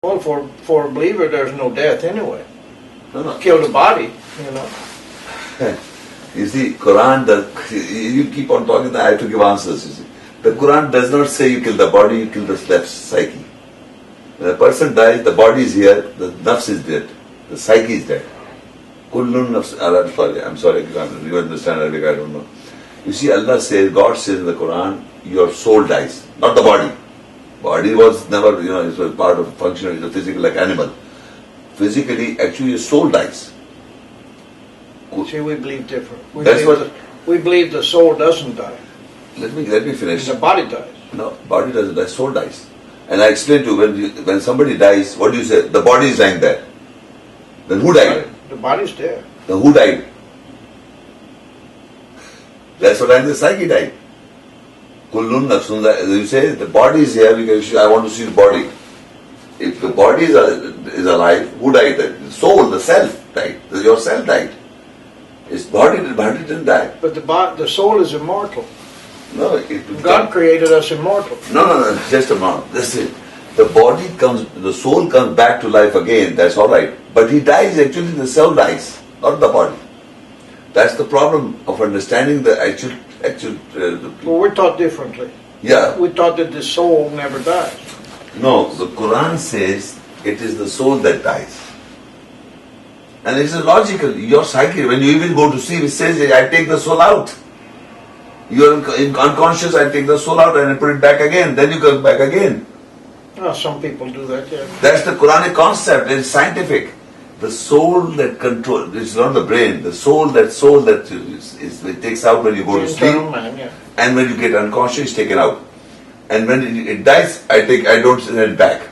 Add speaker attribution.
Speaker 1: Well, for a believer, there's no death anyway.
Speaker 2: No.
Speaker 1: Kill the body, you know.
Speaker 2: You see, Quran does, you keep on talking, I have to give answers, you see. The Quran does not say you kill the body, you kill the psyche. When a person dies, the body is here, the nafs is dead, the psyche is dead. Kullun nafs, I'm sorry, you understand Arabic, I don't know. You see, Allah says, God says in the Quran, your soul dies, not the body. Body was never, it was part of function, it's a physical like animal. Physically, actually your soul dies.
Speaker 1: See, we believe different. We believe the soul doesn't die.
Speaker 2: Let me finish.
Speaker 1: The body dies.
Speaker 2: No, body doesn't die, soul dies. And I explained to you, when somebody dies, what do you say? The body is dying there. Then who died?
Speaker 1: The body's there.
Speaker 2: Then who died? That's what I mean, the psyche died. Kullun nafsun, you say, the body is here because I want to see the body. If the body is alive, who died? The soul, the self died. Your self died. Its body didn't die.
Speaker 1: But the soul is immortal.
Speaker 2: No,
Speaker 1: God created us immortal.
Speaker 2: No, just a moment. That's it. The soul comes back to life again, that's alright. But he dies, actually the soul dies, not the body. That's the problem of understanding the actual.
Speaker 1: Well, we're taught differently.
Speaker 2: Yeah.
Speaker 1: We taught that the soul never dies.
Speaker 2: No, the Quran says it is the soul that dies. And it's logical. Your psyche, when you even go to sleep, it says, I take the soul out. You're unconscious, I take the soul out and I put it back again. Then you come back again.
Speaker 1: Well, some people do that, yeah.
Speaker 2: That's the Quranic concept. It's scientific. The soul that controls, it's not the brain, the soul that it takes out when you go to sleep.
Speaker 1: Man, yeah.
Speaker 2: And when you get unconscious, it's taken out. And when it dies, I don't send it back.